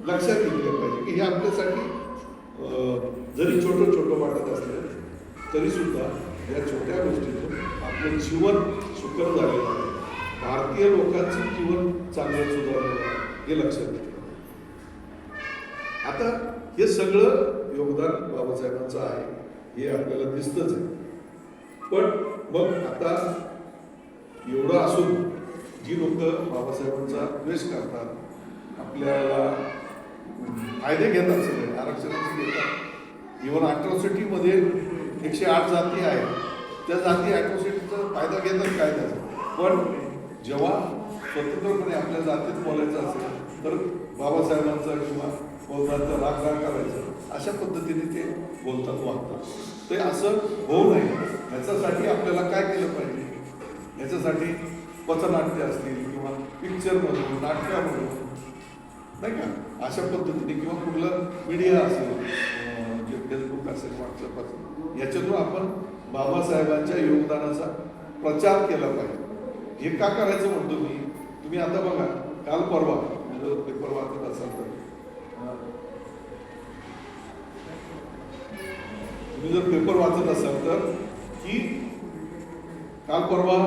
लक्षात घेतल्या पाहिजे की हे आपल्यासाठी जरी छोटं वाटत असलं तरी सुद्धा या छोट्या गोष्टीतून आपलं जीवन सुकर झालेलं आहे. भारतीय लोकांचं जीवन चांगलं सुधारलेलं आहे, हे लक्षात घेतलं. आता हे सगळं योगदान बाबासाहेबांचं आहे हे आपल्याला दिसतच आहे. पण मग आता एवढं असून जी लोक बाबासाहेबांचा द्वेष करतात, आपल्याला फायदे घेतात, सगळे आरक्षणाचे घेतात. इव्हन अॅट्रॉसिटीमध्ये 108 जाती आहेत, त्या जाती अॅट्रॉसिटीचा फायदा घेतात कायद्याचा. पण जेव्हा स्वतंत्रपणे आपल्या जातीत बोलायचं असेल तर बाबासाहेबांचा किंवा बौद्धांचा राग करायचं, अशा पद्धतीने ते बोलतात, वागतात. ते असं होऊ नये याच्यासाठी आपल्याला काय केलं पाहिजे? याच्यासाठी पथनाट्य असतील किंवा पिक्चरमधून, नाटकामधून, नाही का, अशा पद्धतीने किंवा कुठलं मीडिया असेल, जे फेसबुक असेल, व्हॉट्सअप असेल, याच्यातून आपण बाबासाहेबांच्या योगदानाचा प्रचार केला पाहिजे. हे का करायचं म्हणतो मी, तुम्ही आता बघा, काल परवा जर पेपर वाचत असाल तर, तुम्ही जर पेपर वाचत असाल तर, की काल परवा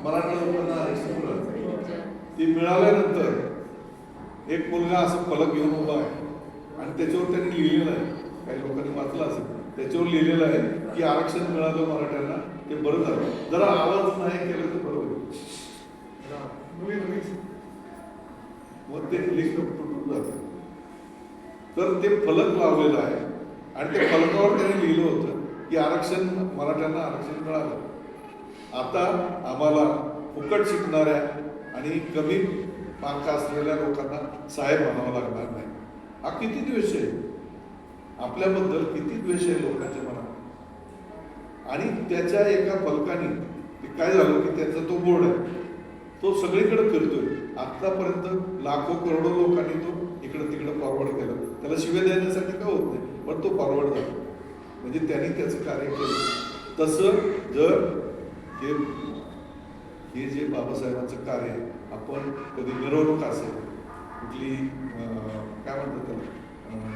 मराठा लोकांना आरक्षण ते मिळाल्यानंतर एक मुलगा असं फलक घेऊन उभा आहे आणि त्याच्यावर त्यांनी लिहिलेलं आहे, काही लोकांनी वाचलं असेल, त्याच्यावर लिहिलेलं आहे की आरक्षण मिळालं मराठ्यांना, ते बरं झालं. जरा आवाज नाही केलं तर बरं होईल. मग ते लिंक तुटून जातं. तर ते फलक लावलेलं आहे आणि त्या फलकावर त्याने लिहिलं होतं की आरक्षण, मराठ्यांना आरक्षण मिळालं. आता आम्हाला फुकट शिकणाऱ्या आणि कमी मार्क असलेल्या लोकांना साहेब म्हणावं लागणार नाही. हा किती द्वेष आहे आपल्याबद्दल, किती द्वेष आहे लोकांच्या मनात. आणि त्याच्या एका फलकाने काय झालं की त्याचा तो बोर्ड आहे, तो सगळीकडे फिरतोय. आतापर्यंत लाखो करोडो लोकांनी तो इकडं तिकडं फॉरवर्ड केलं. त्याला शिव्या देण्यासाठी का होत नाही, पण तो फॉरवर्ड झाला. म्हणजे त्यांनी त्याचं कार्य केलं. तसं जर हे जे बाबासाहेबांचं कार्य आपण कधी मिरवणूक असेल, कुठली काय म्हणतात त्याला,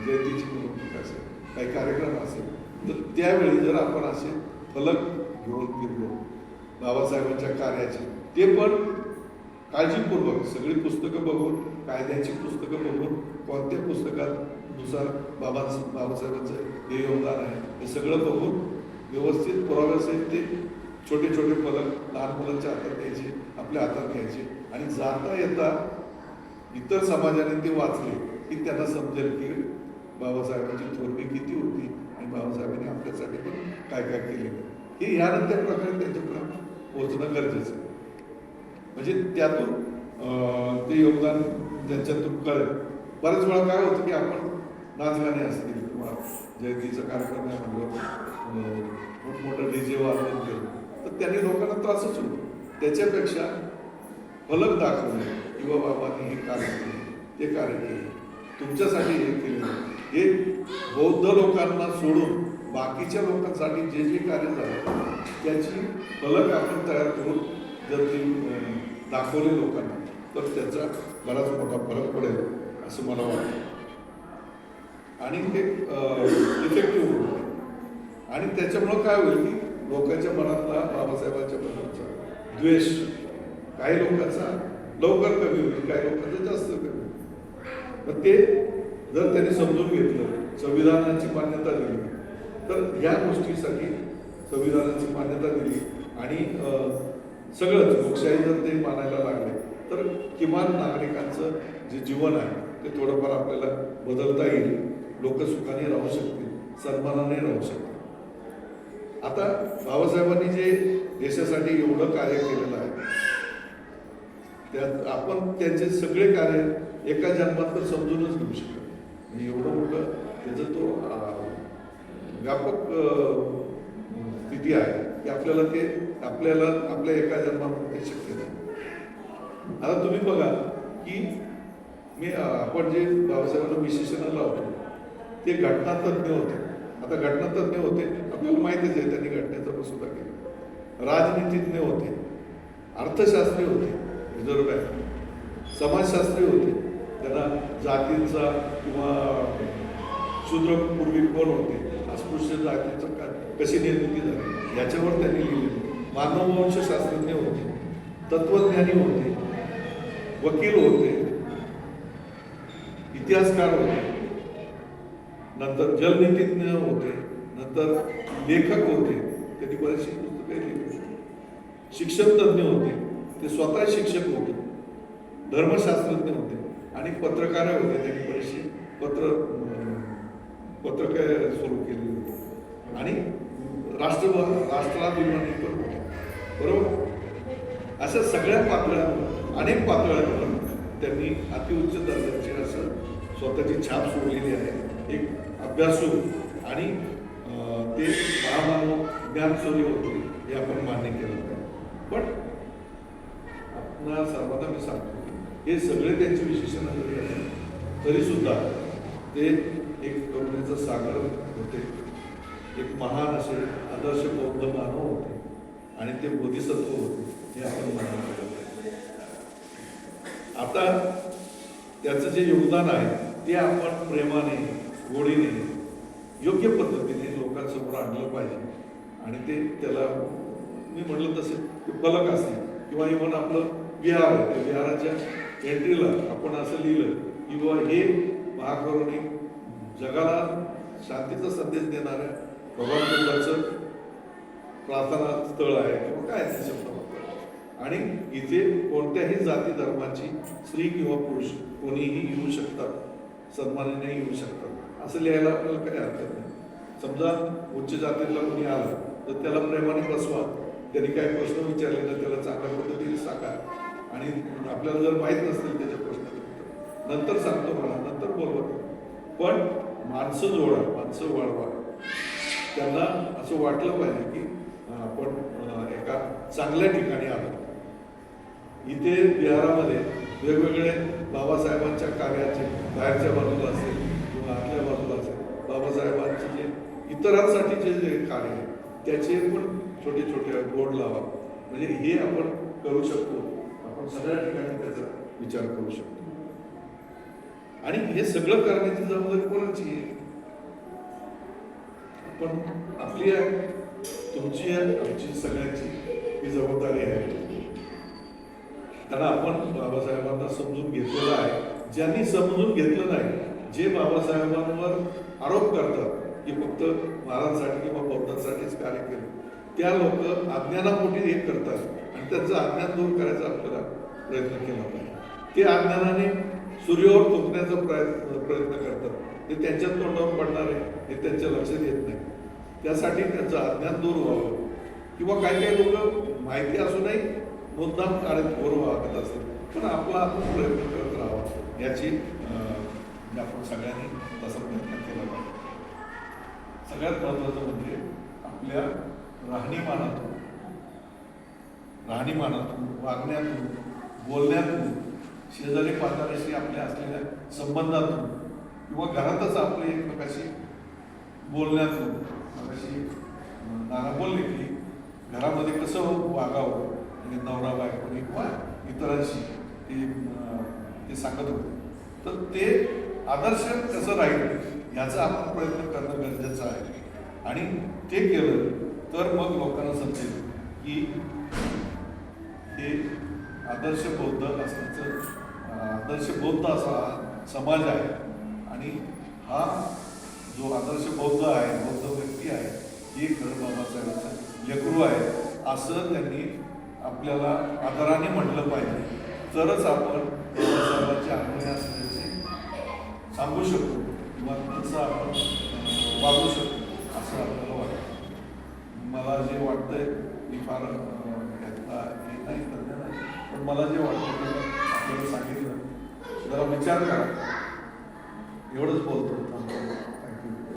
जयंतीची मिरवणूक असेल, काही कार्यक्रम असेल, तर त्यावेळी जर आपण असे फलक घेऊन फिरलो बाबासाहेबांच्या कार्याचे, ते पण काळजीपूर्वक सगळी पुस्तकं बघून, कायद्याची पुस्तकं बघून, कोणत्या पुस्तकानुसार बाबासाहेबांचं हे योगदान आहे हे सगळं बघून व्यवस्थित पुराव्यासहित ते छोटे छोटे फलक लहान मुलांच्या हातात द्यायचे, आपल्या हातात घ्यायचे आणि जाता येता इतर समाजाने ते वाचले की त्यांना समजेल की बाबासाहेबांची थोरवी किती होती आणि बाबासाहेबांनी आपल्यासाठी पण काय काय केलेलं. हे यानंतर प्रकारे त्यांच्यापर्यंत पोहोचणं गरजेचं आहे. म्हणजे त्यातून ते योगदान त्यांच्यातून कळेल. बऱ्याच वेळा काय होतं की आपण नाचगाणे असतील किंवा जयंतीचा कार्यक्रम आहे म्हणलं, मोठमोठं डीजे वाजवून केलं तर त्यांनी लोकांना त्रासच होतो. त्याच्यापेक्षा फलक दाखवले किंवा बाबांनी हे कार्य केले, ते कार्य केले, तुमच्यासाठी हे केलं, हे बौद्ध लोकांना सोडून बाकीच्या लोकांसाठी जे जे कार्य झालं त्याची फलक आपण तयार करून जर ती दाखवले लोकांना तर त्याचा बराच मोठा फरक पडेल असं मला वाटतं. आणि ते इफेक्टिव्ह होईल. आणि त्याच्यामुळं काय होईल की लोकांच्या मनातला बाबासाहेबांच्या बद्दलचा द्वेष काही लोकांचा लवकर कमी होईल, काही लोकांचा जास्त कमी होईल. पण ते जर त्यांनी समजून घेतलं, संविधानाची मान्यता दिली, तर ह्या गोष्टीसाठी संविधानाची मान्यता दिली आणि सगळंच लोकशाही जर ते मानायला लागले तर किमान नागरिकांचं जे जीवन आहे ते थोडंफार आपल्याला बदलता येईल. लोक सुखाने राहू शकतील, सन्मानाने राहू शकतील. आता बाबासाहेबांनी जे देशासाठी एवढं कार्य केलेलं आहे त्यात आपण त्यांचे सगळे कार्य एका जन्मात तर समजूनच घेऊ शकतो. म्हणजे एवढं मोठं त्याचं तो व्यापक स्थिती आहे की आपल्याला आपल्या एका जन्मात ते शक्य नाही. आता तुम्ही बघा की आपण जे बाबासाहेबांना विशेषण लावतो ते घटनातज्ञ होते. आता घटनातज्ञ होते आपल्याला माहितीच आहे, त्यांनी घटनेचा सुद्धा केला. राजनीतिज्ञ होते, अर्थशास्त्री होते, रिझर्व्ह बँक, समाजशास्त्री होते, त्यांना जातींचा किंवा शूद्र पूर्वी कोण होते, अस्पृश्य जातीचा कशी निर्मिती झाली याच्यावर त्यांनी लिहिलेले. मानववंशशास्त्रज्ञ होते, तत्वज्ञानी होते, वकील होते, इतिहासकार होते, नंतर जलनीतिज्ञ होते, नंतर लेखक होते, त्यांनी बरेचशी पुस्तकं लिहिली. शिक्षण तज्ञ होते, ते स्वतः शिक्षक होते, धर्मशास्त्रज्ञ होते आणि पत्रकार होते. त्यांनी बरेचशी पत्रकार सुरू केली होती आणि राष्ट्राभिमानी पण होते. बरोबर, अशा सगळ्या पातळ्यांवर, अनेक पातळ्यांवर त्यांनी अतिउच्च दर्जाची असं स्वतःची छाप सोडलेली आहे. एक अभ्यासू आणि ते महामानव ज्ञानसूर्य होते हे आपण मान्य केलं पाहिजे. पण आपल्या सर्वांना मी सांगतो हे सगळे त्यांचे विशेषण जरी आहे तरी सुद्धा ते एक करुणेचं सागर होते, एक महान असे आदर्श बौद्ध मानव होते आणि ते बोधिसत्व होते हे आपण मान्य केलं पाहिजे. आता त्याचं जे योगदान आहे ते आपण प्रेमाने, गोडीने, योग्य पद्धतीने लोकांसमोर आणलं पाहिजे. आणि ते त्याला मी म्हटलं तसे फलक असतील किंवा इव्हन आपलं विहार आहे, त्या विहाराच्या एंट्रीला आपण असं लिहिलं की बाबा हे महाकरुणी जगाला शांतीचा संदेश देणाऱ्या भगवान बुद्धाचं प्रार्थना स्थळ आहे किंवा काय ते शब्द वापरतात. आणि इथे कोणत्याही जाती धर्माची स्त्री किंवा पुरुष कोणीही येऊ शकतात, सन्मानाने येऊ शकतात असं लिहायला आपल्याला काही हरकत नाही. समजा उच्च जातीतला कोणी आला तर त्याला प्रेमाने बसवा, त्यांनी काही प्रश्न विचारले तर त्याला चांगल्या पद्धतीने सांगा आणि आपल्याला जर माहीत नसतील त्याच्या प्रश्नाचं नंतर सांगतो मला, नंतर बोलवा. पण माणसं जोडा, माणसं वाढवा. त्यांना असं वाटलं पाहिजे की आपण एका चांगल्या ठिकाणी आलो. इथे बिहारामध्ये वेगवेगळे बाबासाहेबांच्या कार्याचे बाहेरच्या बाजूला असेल किंवा आतल्या बाजूला असेल, बाबासाहेबांचे जे इतरांसाठीचे जे कार्य आहे त्याचे पण छोटे छोटे बोर्ड लावा. म्हणजे हे आपण करू शकतो, आपण सगळ्या ठिकाणी त्याचा विचार करू शकतो. आणि हे सगळं करण्याची जबाबदारी कोणाची आहे? आपण आपली आहे, तुमची आहे, आमची, सगळ्यांची ही जबाबदारी आहे. कारण आपण बाबासाहेबांना समजून घेतलेलं आहे. ज्यांनी समजून घेतलं नाही, जे बाबासाहेबांवर आरोप करतात की फक्त महाराजांसाठी किंवा बौद्धांसाठीच कार्य केलं, त्या लोक अज्ञानापोटी हे करतात आणि त्यांचं अज्ञान दूर करायचा आपल्याला प्रयत्न केला पाहिजे. ते अज्ञानाने सूर्यावर थोपण्याचा प्रयत्न करतात. ते त्यांच्या तोंडावर पडणार आहे हे त्यांच्या लक्षात येत नाही. त्यासाठी त्यांचं अज्ञान दूर व्हावं किंवा काही काही लोक माहिती असूनही मुद्दाम आणि थोर वागत असतील, पण आपला प्रयत्न करत राहावा याची आपण सगळ्यांनी तसा प्रयत्न केला पाहिजे. सगळ्यात महत्त्वाचं म्हणजे आपल्या राहणीमानातून, वागण्यातून, बोलण्यातून, शेजारी पाजाऱ्याशी आपल्या असलेल्या संबंधातून किंवा घरातच आपले एकमेकाशी बोलण्यातून. मगाशी नाना बोलले की घरामध्ये कसं वागावं म्हणजे नवरा बायकोने किंवा इतरांशी ते सांगत होते. तर ते आदर्श कसं राहील याचा आपण प्रयत्न करणं गरजेचं आहे. आणि ते केलं तर मग लोकांना समजेल की हे आदर्श बौद्ध असण्याचं, आदर्श बौद्ध असा समाज आहे आणि हा जो आदर्श बौद्ध आहे, बौद्ध व्यक्ती आहे, हे खरं बाबासाहेबांचं लेकरू आहे असं त्यांनी आपल्याला आदराने म्हटलं पाहिजे. तरच आपण बाबासाहेबांच्या आठवणी असल्याचे सांगू शकतो किंवा तसं आपण वागू शकतो असं आपल्याला वाटतं. मला जे वाटतंय मी फार हे नाही तज्ञ नाही, पण मला जे वाटतं ते आपल्याला सांगितलं. जरा विचार करा. एवढंच बोलतो.